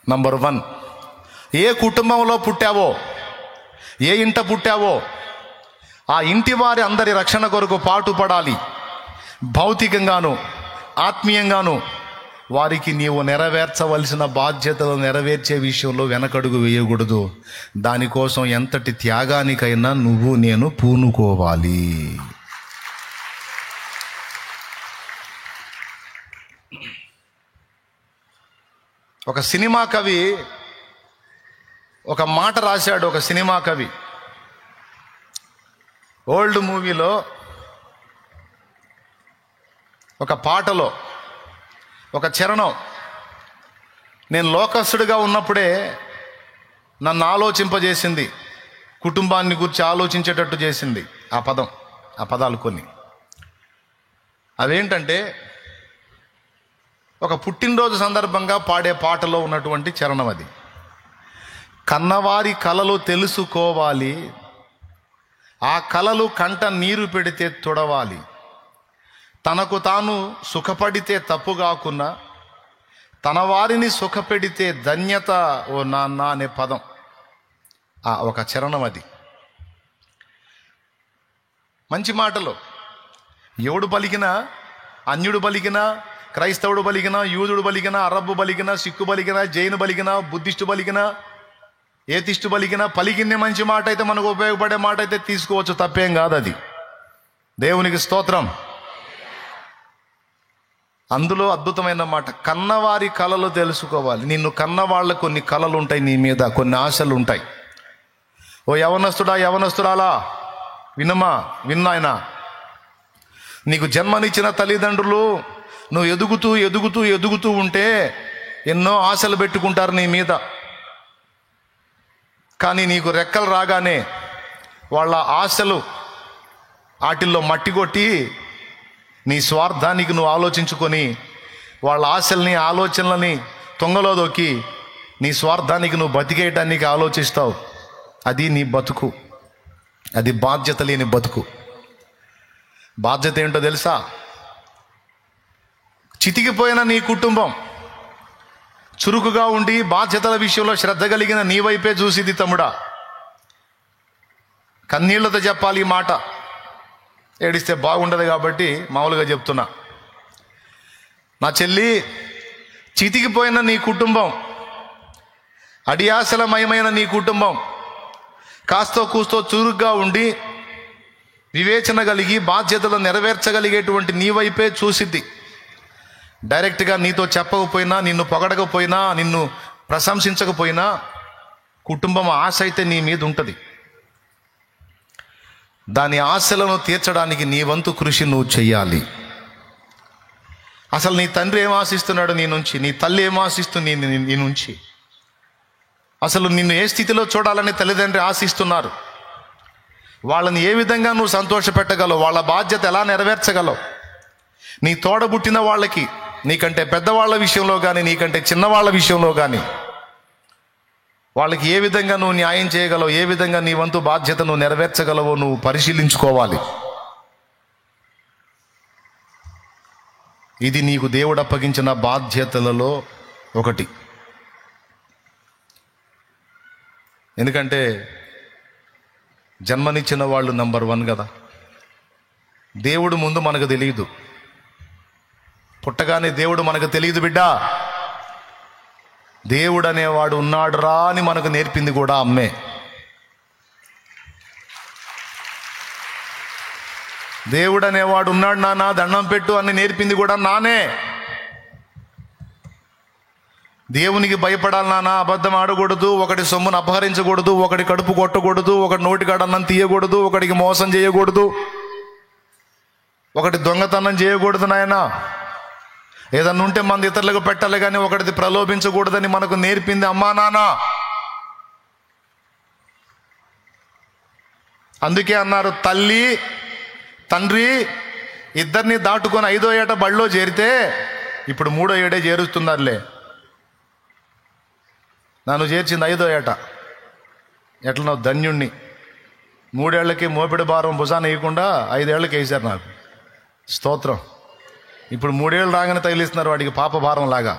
Number 1, ఏ కుటుంబంలో పుట్టావో, ఏ ఇంట పుట్టావో ఆ ఇంటి వారి అందరి రక్షణ కొరకు పాటుపడాలి. భౌతికంగాను ఆత్మీయంగాను వారికి నీవు నెరవేర్చవలసిన బాధ్యతలు నెరవేర్చే విషయంలో వెనకడుగు వేయకూడదు. దానికోసం ఎంతటి త్యాగానికైనా నువ్వు నేను పూనుకోవాలి. ఒక సినిమా కవి ఒక మాట రాశాడు. ఒక సినిమా కవి ఓల్డ్ మూవీలో ఒక పాటలో ఒక చరణం నేను లోకస్తుడిగా ఉన్నప్పుడే నన్ను ఆలోచింపజేసింది, కుటుంబాన్ని గురించి ఆలోచించేటట్టు చేసింది. ఆ పదాలు కొన్ని అవేంటంటే, ఒక పుట్టినరోజు సందర్భంగా పాడే పాటలో ఉన్నటువంటి చరణం అది. కన్నవారి కలలు తెలుసుకోవాలి, ఆ కలలు కంట నీరు పెడితే తుడవాలి, తనకు తాను సుఖపడితే తప్పుగాకున్నా తన వారిని సుఖపెడితే ధన్యత ఓ నాన్న అనే పదం ఒక చరణం అది. మంచి మాటలు ఎవడు పలికినా, అన్యుడు పలికినా, క్రైస్తవుడు పలికినా, యూదుడు పలికినా, అరబ్బు పలికినా, సిక్కు పలికినా, జైను పలికినా, బుద్ధిస్టు పలికినా, ఏతిస్టు పలికినా, పలికింది మంచి మాట అయితే, మనకు ఉపయోగపడే మాట అయితే తీసుకోవచ్చు, తప్పేం కాదు అది. దేవునికి స్తోత్రం. అందులో అద్భుతమైన మాట, కన్నవారి కలలు తెలుసుకోవాలి. నిన్ను కన్నవాళ్ళ కొన్ని కలలు ఉంటాయి, నీ మీద కొన్ని ఆశలు ఉంటాయి. ఓ యవనస్తురాలా విన్నాయనా, నీకు జన్మనిచ్చిన తల్లిదండ్రులు నువ్వు ఎదుగుతూ ఉంటే ఎన్నో ఆశలు పెట్టుకుంటారు నీ మీద. కానీ నీకు రెక్కలు రాగానే వాళ్ళ ఆశలు వాటిల్లో మట్టి కొట్టి నీ స్వార్థానికి నువ్వు ఆలోచించుకొని వాళ్ళ ఆశల్ని ఆలోచనలని తొంగలో దొక్కి నీ స్వార్థానికి నువ్వు బతికేయటానికి ఆలోచిస్తావు. అది నీ బతుకు, అది బాధ్యత లేని బతుకు. బాధ్యత ఏంటో తెలుసా? చితికిపోయిన నీ కుటుంబం చురుకుగా ఉండి బాధ్యతల విషయంలో శ్రద్ధ కలిగిన నీ వైపే చూసిది తమ్ముడా. కన్నీళ్లతో చెప్పాలి ఈ మాట, ఏడిస్తే బాగుండదు కాబట్టి మామూలుగా చెప్తున్నా. నా చెల్లి, చితికిపోయిన నీ కుటుంబం, అడియాసలమయమైన నీ కుటుంబం కాస్తో కూస్తో చురుగ్గా ఉండి వివేచన కలిగి బాధ్యతలు నెరవేర్చగలిగేటువంటి నీ వైపే చూసిద్ది. డైరెక్ట్గా నీతో చెప్పకపోయినా, నిన్ను పొగడకపోయినా, నిన్ను ప్రశంసించకపోయినా కుటుంబం ఆశ అయితే నీ మీద ఉంటుంది. దాని ఆశలను తీర్చడానికి నీ వంతు కృషి నువ్వు చెయ్యాలి. అసలు నీ తండ్రి ఏం ఆశిస్తున్నాడు నీ నుంచి? నీ తల్లి ఏం ఆశిస్తుంది నీ నుంచి? అసలు నిన్ను ఏ స్థితిలో చూడాలని తల్లిదండ్రి ఆశిస్తున్నారు? వాళ్ళని ఏ విధంగా నువ్వు సంతోషపెట్టగలవు? వాళ్ళ బాధ్యత ఎలా నెరవేర్చగలవు? నీ తోడబుట్టిన వాళ్ళకి, నీకంటే పెద్దవాళ్ళ విషయంలో కానీ, నీకంటే చిన్నవాళ్ళ విషయంలో కానీ వాళ్ళకి ఏ విధంగా నువ్వు న్యాయం చేయగలవు, ఏ విధంగా నీ వంతు బాధ్యత నువ్వు నెరవేర్చగలవో నువ్వు పరిశీలించుకోవాలి. ఇది నీకు దేవుడు అప్పగించిన బాధ్యతలలో ఒకటి. ఎందుకంటే జన్మనిచ్చిన వాళ్ళు నంబర్ 1 కదా. దేవుడు ముందు మనకు తెలియదు, పుట్టగానే దేవుడు మనకు తెలియదు బిడ్డా. దేవుడు అనేవాడు ఉన్నాడు రా అని మనకు నేర్పింది కూడా అమ్మే. దేవుడు అనేవాడు ఉన్నాడు నాన్న, దండం పెట్టు అని నేర్పింది కూడా నానే. దేవునికి భయపడాలి నాన్న, అబద్ధం ఆడకూడదు, ఒకటి సొమ్మును అపహరించకూడదు, ఒకటి కడుపు కొట్టకూడదు, ఒకటి నోటికాడ అన్నం తీయకూడదు, ఒకటికి మోసం చేయకూడదు, ఒకటి దొంగతనం చేయకూడదు నాయన. ఏదన్నా ఉంటే మన ఇతరులకు పెట్టాలి కానీ ఒకటిది ప్రలోభించకూడదని మనకు నేర్పింది అమ్మా నాన్న. అందుకే అన్నారు, తల్లి తండ్రి ఇద్దరిని దాటుకొని 5వ ఏట బడిలో చేరితే ఇప్పుడు 3వ ఏడే చేరుస్తున్నారులే. నన్ను చేర్చింది 5వ ఏట. ఎట్లనో ధన్యుణ్ణి. 3 ఏళ్లకి మోపిడి భారం భుజాన్ని వేయకుండా 5 ఏళ్ళకి వేశారు నాకు. స్తోత్రం. ఇప్పుడు 3 ఏళ్ళు రాగానే తగిలిస్తున్నారు వాడికి పాప భారం లాగా.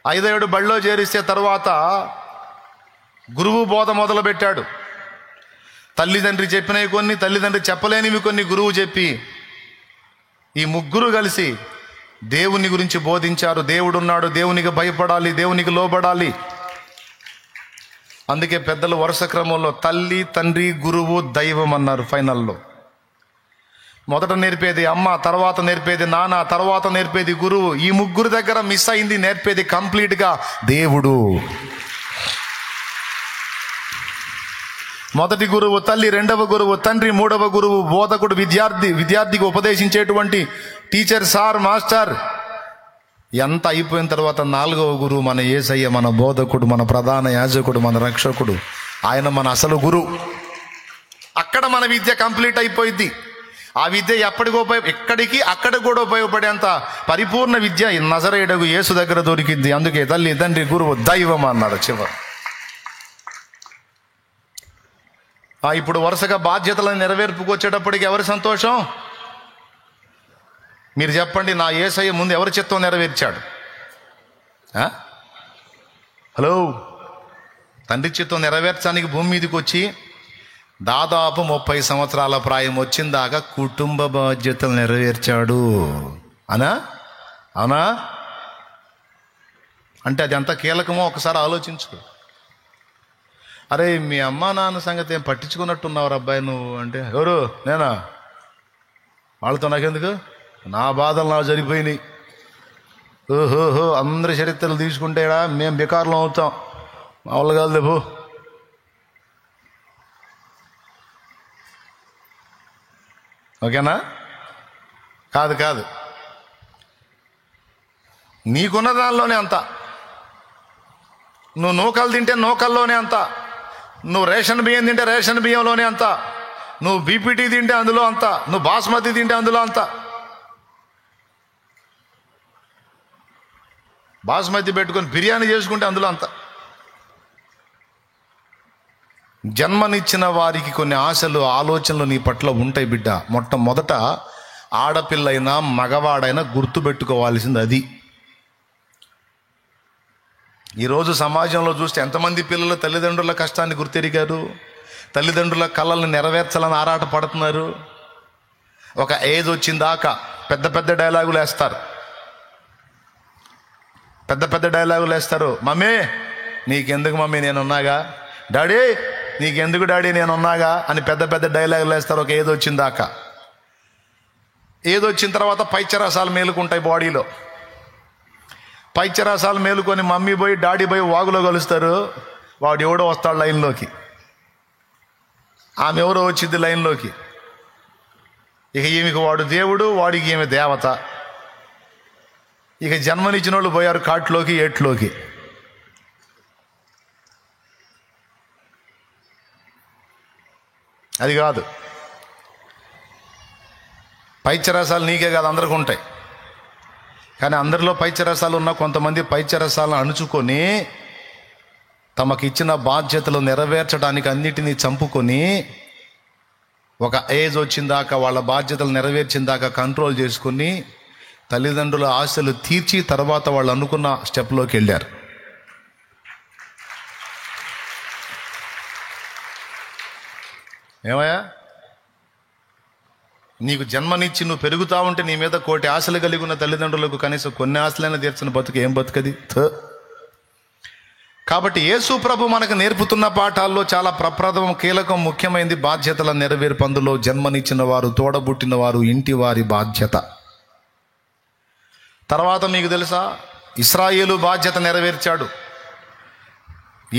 5 బడిలో చేరిస్తే తర్వాత గురువు బోధ మొదలుపెట్టాడు. తల్లిదండ్రి చెప్పినవి కొన్ని, తల్లిదండ్రి చెప్పలేనివి కొన్ని గురువు చెప్పి ఈ ముగ్గురు కలిసి దేవుని గురించి బోధించారు. దేవుడున్నాడు, దేవునికి భయపడాలి, దేవునికి లోబడాలి. అందుకే పెద్దలు వరుస క్రమంలో తల్లి, తండ్రి, గురువు, దైవం అన్నారు. ఫైనల్లో మొదట నేర్పేది అమ్మ, తర్వాత నేర్పేది నాన్న, తర్వాత నేర్పేది గురువు. ఈ ముగ్గురు దగ్గర మిస్ అయింది నేర్పేది కంప్లీట్గా దేవుడు. మొదటి గురువు తల్లి, రెండవ గురువు తండ్రి, మూడవ గురువు బోధకుడు, విద్యార్థికి ఉపదేశించేటువంటి టీచర్, సార్, మాస్టర్. ఎంత అయిపోయిన తర్వాత 4వ గురువు మన యేసయ్య, మన బోధకుడు, మన ప్రధాన యాజకుడు, మన రక్షకుడు. ఆయన మన అసలు గురువు. అక్కడ మన విద్య కంప్లీట్ అయిపోయింది. ఆ విద్య ఎక్కడికి అక్కడికి కూడా ఉపయోగపడేంత పరిపూర్ణ విద్య నజరేయుడగు యేసు దగ్గర దొరికింది. అందుకే తల్లి, తండ్రి, గురువు, దైవం అన్నాడు చివరి. ఇప్పుడు వరుసగా బాధ్యతలను నెరవేర్పుకు వచ్చేటప్పటికి ఎవరి సంతోషం? మీరు చెప్పండి. నా యేసయ్య ముందు ఎవరి చిత్తం నెరవేర్చాడు? హలో, తండ్రి చిత్తం నెరవేర్చడానికి భూమి మీదకి వచ్చి దాదాపు 30 సంవత్సరాల ప్రాయం వచ్చిందాకా కుటుంబ బాధ్యతలు నెరవేర్చాడు. అవునా? అంటే అది ఎంత కీలకమో ఒకసారి ఆలోచించు. అరే, మీ అమ్మా నాన్న సంగతి ఏం పట్టించుకున్నట్టున్నావు అబ్బాయి నువ్వు అంటే, ఎవరు? నేనా? వాళ్ళతో నాకెందుకు? నా బాధలు నాకు జరిగిపోయినాయి. ఓహోహో, అందరి చరిత్రలు తీసుకుంటేడా మేము బికారులం అవుతాం. మామూలు కాదు లేవు. ఓకేనా? కాదు. నీకున్న దానిలోనే అంత. నువ్వు నూకలు తింటే నూకల్లోనే అంత. నువ్వు రేషన్ బియ్యం తింటే రేషన్ బియ్యంలోనే అంత. నువ్వు బీపీటీ తింటే అందులో అంత. నువ్వు బాస్మతి తింటే అందులో అంత. బాస్మతి పెట్టుకొని బిర్యానీ చేసుకుంటే అందులో అంత. జన్మనిచ్చిన వారికి కొన్ని ఆశలు, ఆలోచనలు నీ పట్ల ఉంటాయి బిడ్డ. మొట్టమొదట ఆడపిల్లైనా మగవాడైనా గుర్తుపెట్టుకోవాల్సింది అది. ఈరోజు సమాజంలో చూస్తే ఎంతమంది పిల్లలు తల్లిదండ్రుల కష్టాన్ని గుర్తెరిగారు, తల్లిదండ్రుల కళలను నెరవేర్చాలని ఆరాట పడుతున్నారు. ఒక ఏజ్ వచ్చిందాకా పెద్ద డైలాగులు వేస్తారు. మమ్మీ నీకెందుకు మమ్మీ నేనున్నాగా, డాడీ నీకెందుకు డాడీ నేనున్నాగా అని పెద్ద డైలాగులు వేస్తారు. ఒక ఏజ్ వచ్చిందాకా. ఏజ్ వచ్చిన తర్వాత పైచరసాలు మేలుకుంటాయి బాడీలో. పైచరసాలు మేలుకొని మమ్మీ పోయి డాడీ పోయి వాగులో కలుస్తారు. వాడు ఎవడో వస్తాడు లైన్లోకి, ఆమె ఎవరో వచ్చింది లైన్లోకి. ఇక ఈమెకి వాడు దేవుడు, వాడికి ఈమె దేవత. ఇక జన్మనిచ్చిన వాళ్ళు పోయారు కాట్లోకి, ఏట్లోకి. అది కాదు. పైచరసాలు నీకే కాదు, అందరికీ ఉంటాయి. కానీ అందరిలో పైచరసాలు ఉన్న కొంతమంది పైచరసాలను అణుచుకొని తమకిచ్చిన బాధ్యతలు నెరవేర్చడానికి అన్నిటినీ చంపుకొని ఒక ఏజ్ వచ్చిందాకా వాళ్ళ బాధ్యతలు నెరవేర్చిందాకా కంట్రోల్ చేసుకుని తల్లిదండ్రుల ఆశలు తీర్చి తర్వాత వాళ్ళు అనుకున్న స్టెప్లోకి వెళ్ళారు. ఏమయ్యా, నీకు జన్మనిచ్చి నువ్వు పెరుగుతా ఉంటే నీ మీద 1,000 ఆశలు కలిగి ఉన్న తల్లిదండ్రులకు కనీసం కొన్ని ఆశలైనా తీర్చిన బతుకు ఏం బతుకది? కాబట్టి యేసు ప్రభు మనకు నేర్పుతున్న పాఠాల్లో చాలా ప్రప్రథమం, కీలకం, ముఖ్యమైనది బాధ్యతల నెరవేర్పు. అందులో జన్మనిచ్చిన వారు, తోడబుట్టిన వారు, ఇంటి వారి బాధ్యత. తర్వాత మీకు తెలుసా, ఇశ్రాయేలు బాధ్యత నెరవేర్చాడు.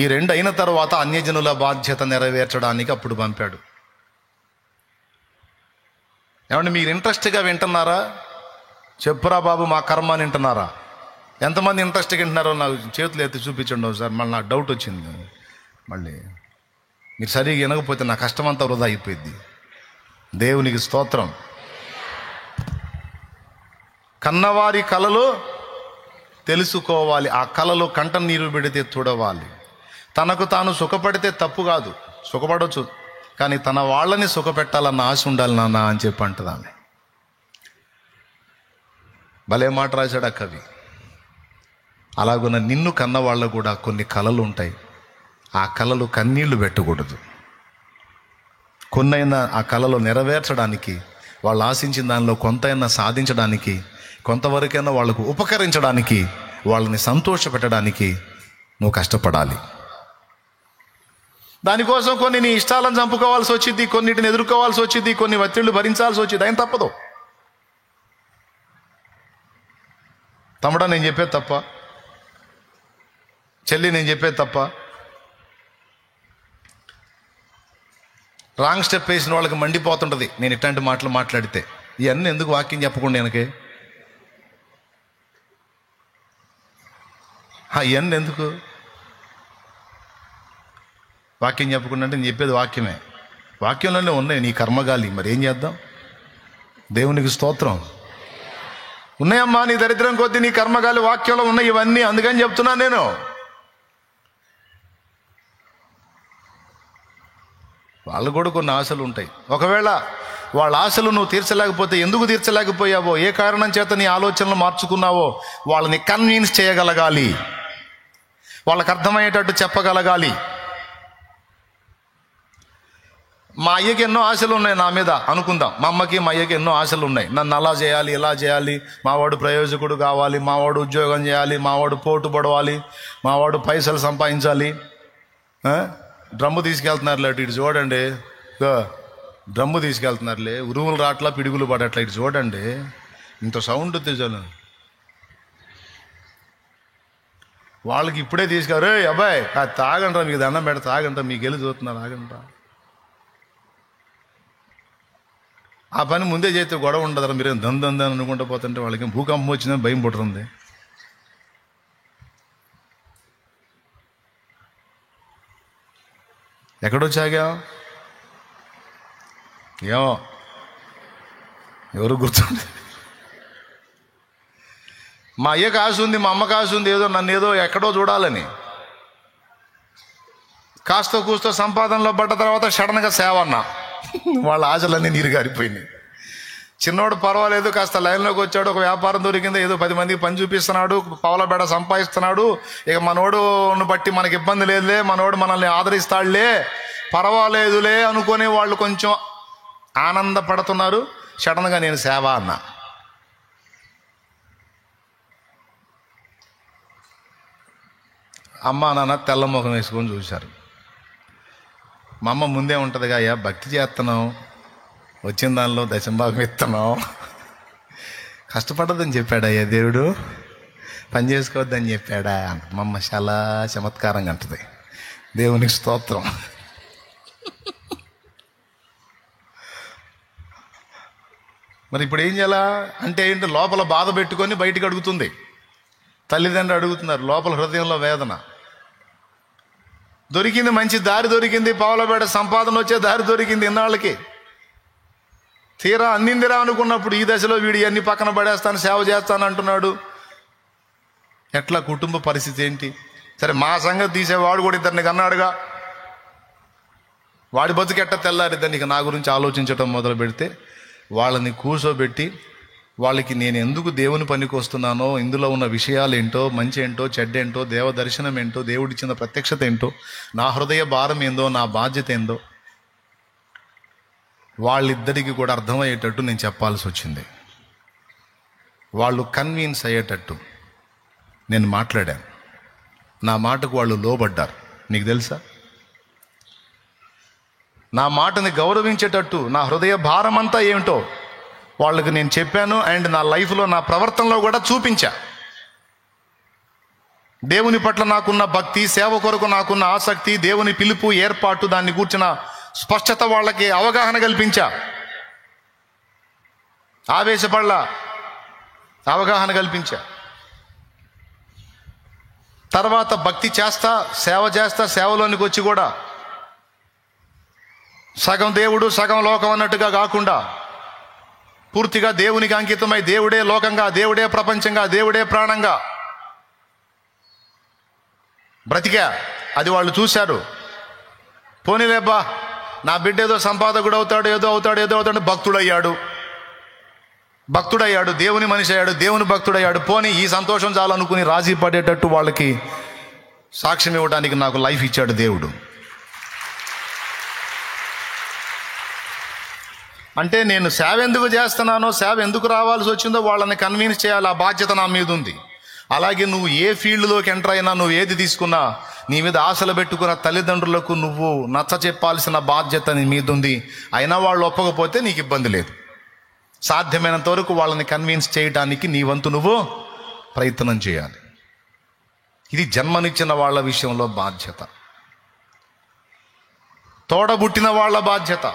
ఈ 2 అయిన తర్వాత అన్యజనుల బాధ్యత నెరవేర్చడానికి అప్పుడు పంపాడు. ఏమంటే మీరు ఇంట్రెస్ట్గా వింటున్నారా? చెప్పురా బాబు మా కర్మ అని వింటున్నారా? ఎంతమంది ఇంట్రెస్ట్గా వింటున్నారో నాకు చేతులు ఎత్తి చూపించండి సార్. మళ్ళీ నాకు డౌట్ వచ్చింది. మళ్ళీ మీరు సరిగ్గా వినకపోతే నా కష్టమంతా వృధా అయిపోయింది. దేవునికి స్తోత్రం. కన్నవారి కలలు తెలుసుకోవాలి. ఆ కలలో కంట నీరు పెడితే చూడవాలి. తనకు తాను సుఖపడితే తప్పు కాదు, సుఖపడవచ్చు. కానీ తన వాళ్ళని సుఖపెట్టాలన్న ఆశ ఉండాలి నాన్న అని చెప్పి అంటుంది ఆమె. భలే మాట రాశాడు ఆ కవి. అలాగున్న నిన్ను కన్న వాళ్ళకు కూడా కొన్ని కలలు ఉంటాయి. ఆ కలలు కన్నీళ్లు పెట్టకూడదు. కొన్నైనా ఆ కళలు నెరవేర్చడానికి, వాళ్ళు ఆశించిన దానిలో కొంతైనా సాధించడానికి, కొంతవరకైనా వాళ్ళకు ఉపకరించడానికి, వాళ్ళని సంతోషపెట్టడానికి నువ్వు కష్టపడాలి. దానికోసం కొన్ని నీ ఇష్టాలను చంపుకోవాల్సి వచ్చింది, కొన్నిటిని ఎదుర్కోవాల్సి వచ్చింది, కొన్ని ఒత్తిళ్లు భరించాల్సి వచ్చింది. ఆయన తప్పదు. తమ్ముడా నేను చెప్పేది తప్ప? చెల్లి నేను చెప్పేది తప్ప? రాంగ్ స్టెప్ వేసిన వాళ్ళకి మండిపోతుంటుంది నేను ఇట్లాంటి మాటలు మాట్లాడితే. ఇవన్నీ ఎందుకు వాక్యం చెప్పకుండా వెనకే? ఇవన్నీ ఎందుకు వాక్యం చెప్పకుండా? అంటే నేను చెప్పేది వాక్యమే, వాక్యంలోనే ఉన్నాయి నీ కర్మగాలి. మరి ఏం చేద్దాం? దేవునికి స్తోత్రం. ఉన్నాయమ్మా, నీ దరిద్రం కొద్దీ నీ కర్మగాలి వాక్యంలో ఉన్నాయి ఇవన్నీ. అందుకని చెప్తున్నాను నేను. వాళ్ళు కూడా కొన్ని ఆశలు ఉంటాయి. ఒకవేళ వాళ్ళ ఆశలు నువ్వు తీర్చలేకపోతే, ఎందుకు తీర్చలేకపోయావో, ఏ కారణం చేత నీ ఆలోచనలు మార్చుకున్నావో వాళ్ళని కన్విన్స్ చేయగలగాలి, వాళ్ళకి అర్థమయ్యేటట్టు చెప్పగలగాలి. మా అయ్యకి ఎన్నో ఆశలు ఉన్నాయి నా మీద అనుకుందాం. మా అమ్మకి మా అయ్యకి ఎన్నో ఆశలు ఉన్నాయి. నన్ను అలా చేయాలి, ఇలా చేయాలి, మావాడు ప్రయోజకుడు కావాలి, మావాడు ఉద్యోగం చేయాలి, మావాడు పోటు పడవాలి, మావాడు పైసలు సంపాదించాలి. డ్రమ్ము తీసుకెళ్తున్నారులే ఇటు చూడండి, డ్రమ్ము తీసుకెళ్తున్నారులే, ఉరువులు రాట్లా పిడుగులు పడట్లా ఇటు చూడండి, ఇంత సౌండ్ తెచ్చాను. వాళ్ళకి ఇప్పుడే తీసుకెళ్ళరు. అబ్బాయి తాగండ్రా, మీకు దండం పెడ తాగండ్రా, మీకు వెళ్ళి చూస్తున్నారు ఆగండ్రా. ఆ పని ముందే చేస్తే గొడవ ఉండదు. మీరేం దందని అనుకుంటూ పోతుంటే వాళ్ళకి భూకంపం వచ్చిందని భయం పుడుతుంది. ఎక్కడొచ్చాగా ఏమో ఎవరు గుర్తుంది. మా అయ్యకు ఆశ ఉంది, మా అమ్మకు ఆశ ఉంది, ఏదో నన్ను ఏదో ఎక్కడో చూడాలని. కాస్త కూస్తో సంపాదనలో పడ్డ తర్వాత సడన్గా సేవ అన్నా, వాళ్ళ ఆశలన్నీ నీరు గారిపోయినాయి. చిన్నోడు పర్వాలేదు, కాస్త లైన్లోకి వచ్చాడు, ఒక వ్యాపారం దొరికింది, ఏదో 10 మందికి పని చూపిస్తున్నాడు, పావుల బేడ సంపాదిస్తున్నాడు. ఇక మనోడును బట్టి మనకి ఇబ్బంది లేదులే, మనోడు మనల్ని ఆదరిస్తాడులే, పర్వాలేదులే అనుకునే వాళ్ళు కొంచెం ఆనందపడుతున్నారు. సడన్గా నేను సేవ అన్నా. అమ్మ నాన్న తెల్లముఖం వేసుకొని చూశారు. మా అమ్మ ముందే ఉంటుందిగా, అయ్యా భక్తి చేస్తున్నాం, వచ్చిన దానిలో దశంభాగం ఇస్తున్నాం, కష్టపడదని చెప్పాడా అయ్యా దేవుడు, పని చేసుకోవద్దని చెప్పాడా? మా అమ్మ చాలా చమత్కారంగా అంటుంది. దేవునికి స్తోత్రం. మరి ఇప్పుడు ఏం చేయాలా అంటే ఏంటి? లోపల బాధ పెట్టుకొని బయటికి అడుగుతుంది. తల్లిదండ్రులు అడుగుతున్నారు, లోపల హృదయంలో వేదన. దొరికింది, మంచి దారి దొరికింది, పావులబేడ సంపాదన వచ్చే దారి దొరికింది ఇన్నాళ్ళకి. తీరా అన్నిందిరా అనుకున్నప్పుడు ఈ దశలో వీడి అన్ని పక్కన పడేస్తాను, సేవ చేస్తాను అంటున్నాడు. ఎట్లా కుటుంబ పరిస్థితి ఏంటి? సరే మా సంగతి తీసేవాడు కూడా ఇద్దరిని కన్నాడుగా, వాడి బతుకెట్ట తెల్లారిద్దని ఇక నా గురించి ఆలోచించటం మొదలు పెడితే, వాళ్ళని కూర్చోబెట్టి వాళ్ళకి నేను ఎందుకు దేవుని పనికి వస్తున్నానో, ఇందులో ఉన్న విషయాలు ఏంటో, మంచి ఏంటో, చెడ్డ ఏంటో, దేవ దర్శనం ఏంటో, దేవుడిచ్చిన ప్రత్యక్షత ఏంటో, నా హృదయ భారం ఏందో, నా బాధ్యత ఏందో వాళ్ళిద్దరికి కూడా అర్థమయ్యేటట్టు నేను చెప్పాల్సి వచ్చింది. వాళ్ళు కన్విన్స్ అయ్యేటట్టు నేను మాట్లాడాను. నా మాటకు వాళ్ళు లోబడ్డారు. నీకు తెలుసా, నా మాటని గౌరవించేటట్టు నా హృదయ భారం అంతా ఏమిటో వాళ్ళకి నేను చెప్పాను. అండ్ నా లైఫ్లో, నా ప్రవర్తనలో కూడా చూపించా. దేవుని పట్ల నాకున్న భక్తి, సేవ కొరకు నాకున్న ఆసక్తి, దేవుని పిలుపు, ఏర్పాటు, దాన్ని కూర్చున్న స్పష్టత వాళ్ళకి అవగాహన కల్పించా. ఆవేశపడలా, అవగాహన కల్పించా. తర్వాత భక్తి చేస్తా, సేవ చేస్తా, సేవలోనికి వచ్చి కూడా సగం దేవుడు సగం లోకం అన్నట్టుగా కాకుండా పూర్తిగా దేవునికి అంకితమై, దేవుడే లోకంగా, దేవుడే ప్రపంచంగా, దేవుడే ప్రాణంగా బ్రతికా. అది వాళ్ళు చూశారు. పోనీలేబ్బా, నా బిడ్డ ఏదో సంపాదకుడు అవుతాడు, ఏదో అవుతాడు, ఏదో అవుతాడు, భక్తుడు అయ్యాడు. భక్తుడయ్యాడు, దేవుని మనిషి అయ్యాడు, దేవుని భక్తుడయ్యాడు, పోనీ ఈ సంతోషం చాలనుకుని రాజీ పడేటట్టు వాళ్ళకి సాక్ష్యం ఇవ్వడానికి నాకు లైఫ్ ఇచ్చాడు దేవుడు. అంటే నేను సేవ ఎందుకు చేస్తున్నానో, సేవ ఎందుకు రావాల్సి వచ్చిందో వాళ్ళని కన్విన్స్ చేయాలి. ఆ బాధ్యత నా మీద ఉంది. అలాగే నువ్వు ఏ ఫీల్డ్లోకి ఎంటర్ అయినా, నువ్వు ఏది తీసుకున్నా, నీ మీద ఆశలు పెట్టుకున్న తల్లిదండ్రులకు నువ్వు నచ్చ చెప్పాల్సిన బాధ్యత నీ మీద ఉంది. అయినా వాళ్ళు ఒప్పకపోతే నీకు ఇబ్బంది లేదు. సాధ్యమైనంత వరకు వాళ్ళని కన్విన్స్ చేయడానికి నీ వంతు నువ్వు ప్రయత్నం చేయాలి. ఇది జన్మనిచ్చిన వాళ్ళ విషయంలో బాధ్యత. తోడబుట్టిన వాళ్ళ బాధ్యత.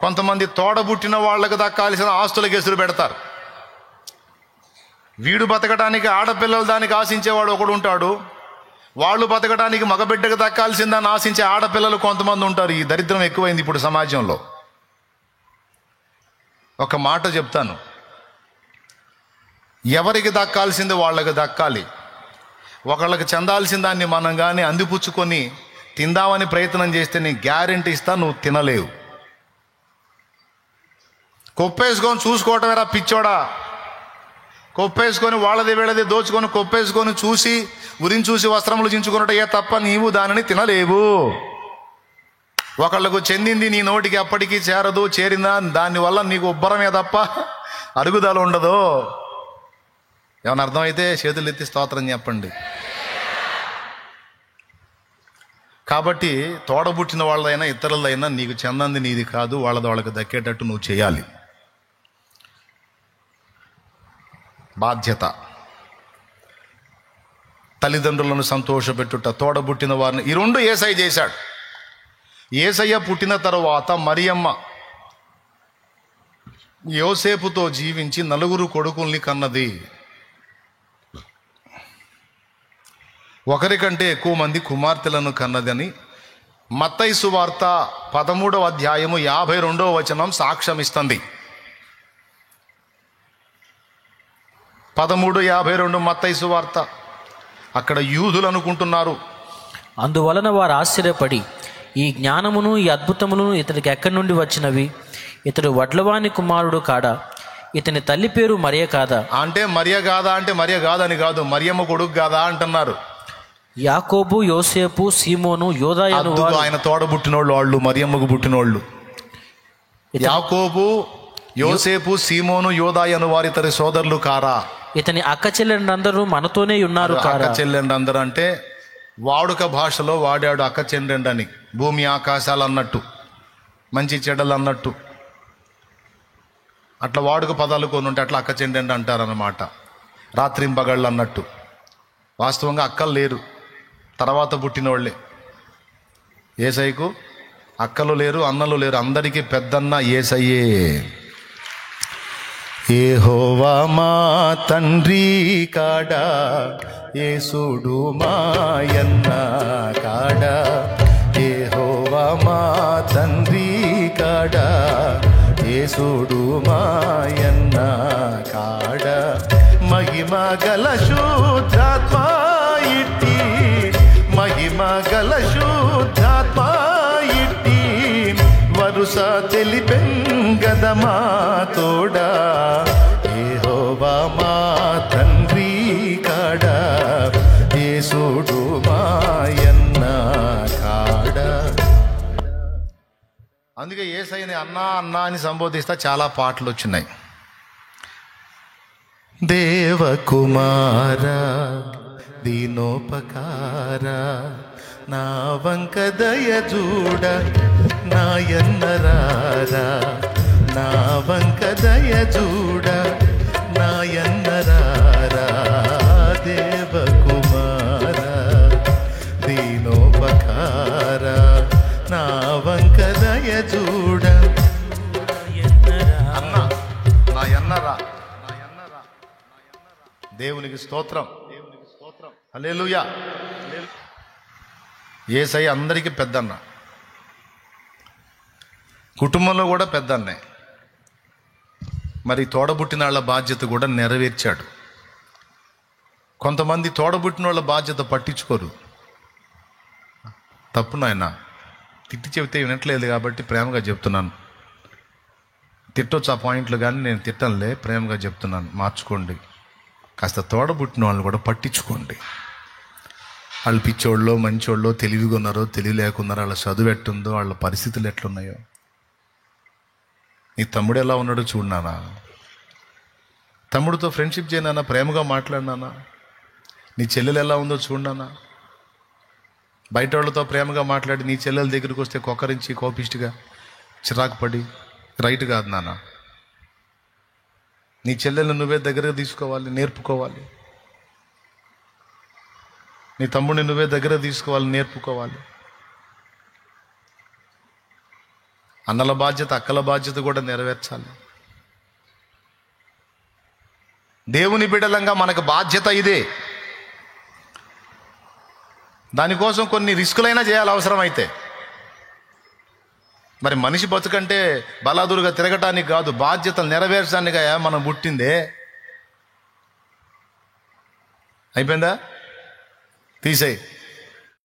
కొంతమంది తోడబుట్టిన వాళ్ళకు దక్కాల్సిన ఆస్తులకు ఎసురు పెడతారు. వీడు బతకడానికి ఆడపిల్లలు దానికి ఆశించేవాడు ఒకడు ఉంటాడు, వాళ్ళు బతకడానికి మగబిడ్డకు దక్కాల్సిందని ఆశించే ఆడపిల్లలు కొంతమంది ఉంటారు. ఈ దరిద్రం ఎక్కువైంది ఇప్పుడు సమాజంలో. ఒక మాట చెప్తాను, ఎవరికి దక్కాల్సింది వాళ్ళకి దక్కాలి. ఒకళ్ళకి చెందాల్సిన దాన్ని మనం కానీ అందిపుచ్చుకొని తిందామని ప్రయత్నం చేస్తే నేను గ్యారెంటీ ఇస్తా, నువ్వు తినలేవు. కొప్పేసుకొని చూసుకోవటమేరా పిచ్చోడా. కొప్పేసుకొని వాళ్ళది వీళ్ళది దోచుకొని కొప్పేసుకొని చూసి ఉరిని చూసి వస్త్రములు చించుకున్నట్టయ్యే తప్ప నీవు దానిని తినలేవు. ఒకళ్ళకు చెందింది నీ నోటికి ఎప్పటికీ చేరదు, చేరిందా దానివల్ల నీకు ఉబ్బరమే తప్ప అరుగుదల ఉండదు. ఏమన్నా అర్థమైతే చేతులు ఎత్తి స్తోత్రం చెప్పండి. కాబట్టి తోడబుట్టిన వాళ్ళదైనా ఇతరులదైనా నీకు చెందంది నీది కాదు, వాళ్ళకి దక్కేటట్టు నువ్వు చేయాలి. బాధ్యత. తల్లిదండ్రులను సంతోషపెట్టుట, తోడబుట్టిన వారిని, ఈ రెండు యేసయ్య చేశాడు. యేసయ్య పుట్టిన తరువాత మరియమ్మ యోసేపుతో జీవించి 4 కొడుకుల్ని కన్నది. ఒకరికంటే ఎక్కువ మంది కుమార్తెలను కన్నదని మత్తయి సువార్త 13వ అధ్యాయము 52వ వచనం సాక్ష్యమిస్తుంది. 13:52 మత్తయి సువార్త. అక్కడ యూదులు అనుకుంటున్నారు, అందువలన వారు ఆశ్చర్యపడి, ఈ జ్ఞానమును ఈ అద్భుతమును ఇతనికి ఎక్కడి నుండి వచ్చినవి? ఇతడు వడ్లవాని కుమారుడు కాడా? ఇతని తల్లి పేరు మరియ కాదా? అంటే మరియ కాదా అంటే మరియ కాదని కాదు, మరియమ్మ కొడుకు కాదా అంటున్నారు. యాకోబు, యోసేపు, సీమోను, యోదాయను ఆయన తోడబుట్టినోళ్ళు, వాళ్ళు మరియమ్మకు పుట్టినోళ్ళు. యాకోబు, యోసేపు, సీమోను, యోదాయను వారి ఇతని సోదరులు కారా? ఇతని అక్క చెల్లెండ్రందరూ మనతోనే ఉన్నారు కారా? అక్క చెల్లెండ్రందరూ అంటే వాడుక భాషలో వాడాడు అక్క చెల్లెండని. భూమి ఆకాశాలు అన్నట్టు, మంచి చెడ్డలు అన్నట్టు, అట్లా వాడుక పదాలు కొన్ని ఉంటే అట్లా అక్క చెల్లెండి అంటారన్నమాట. రాత్రింపగళ్ళు అన్నట్టు. వాస్తవంగా అక్కలు లేరు, తర్వాత పుట్టినోళ్ళే. యేసయ్యకు అక్కలు లేరు, అన్నలు లేరు, అందరికీ పెద్దన్న యేసయ్యే. యెహోవా మా తండ్రి కాడా, యేసుడు మాయన్న కాడా. యెహోవా మా తండ్రి కాడా, యేసుడు మాయన్న కాడా. మహిమ గల శుద్ధాత్మ ఇట్టి, మహిమ గల శుద్ధాత్మ ఇట్టి వరుస తెలిపెంగదమా తోడా. యెహోవా మా తండ్రి కాడా, యేసుడు మాయన్న కాడా. అందుకే యేసయ్యని అన్నా అన్నా అని సంబోధిస్తా చాలా పాటలు వచ్చినాయి. దేవకుమార దీనోపకార, నా వంక దయ చూడ నాయన్నరారా, నా వంక దయ చూడ నాయన్నరారా. దేవకుమార దీనోపకార, నా వంక దయ చూడ అన్నా నాయన్నరా. దేవునికి స్తోత్రం, దేవునికి స్తోత్రం, హల్లెలూయా. యేసయ్య అందరికీ పెద్దన్న, కుటుంబంలో కూడా పెద్దన్నే. మరి తోడబుట్టిన వాళ్ళ బాధ్యత కూడా నెరవేర్చాడు. కొంతమంది తోడబుట్టిన వాళ్ళ బాధ్యత పట్టించుకోరు. తప్పు నాయన, తిట్టి చెబితే వినట్లేదు కాబట్టి ప్రేమగా చెప్తున్నాను. తిట్టొచ్చు ఆ పాయింట్లు, కానీ నేను తిట్టనులే, ప్రేమగా చెప్తున్నాను, మార్చుకోండి. కాస్త తోడబుట్టిన వాళ్ళు కూడా పట్టించుకోండి. వాళ్ళు పిచ్చోళ్ళో మంచోళ్ళో, తెలివిగా ఉన్నారో తెలివి లేకున్నారో, వాళ్ళ చదువు ఎట్టుందో, వాళ్ళ పరిస్థితులు ఎట్లున్నాయో. నీ తమ్ముడు ఎలా ఉన్నాడో చూడనానా, తమ్ముడితో ఫ్రెండ్షిప్ చేయనానా, ప్రేమగా మాట్లాడినానా. నీ చెల్లెలు ఎలా ఉందో చూడనానా. బయట వాళ్ళతో ప్రేమగా మాట్లాడి నీ చెల్లెల దగ్గరికి వస్తే కొక్కరించి కోపిష్టిగా చిరాకు పడి రైట్ కాదు నాన్న. నీ చెల్లెల్ని నువ్వే దగ్గరగా తీసుకోవాలి, నేర్పుకోవాలి. నీ తమ్ముడిని నువ్వే దగ్గర తీసుకోవాలి, నేర్పుకోవాలి. అన్నల బాధ్యత, అక్కల బాధ్యత కూడా నెరవేర్చాలి. దేవుని బిడ్డలంగా మనకు బాధ్యత ఇదే. దానికోసం కొన్ని రిస్కులైనా చేయాలి అవసరమైతే. మరి మనిషి బతుకంటే బలాదురుగా తిరగటానికి కాదు, బాధ్యతలు నెరవేర్చడానిగా మనం పుట్టిందే. అయిపోయిందా? తీసేయి.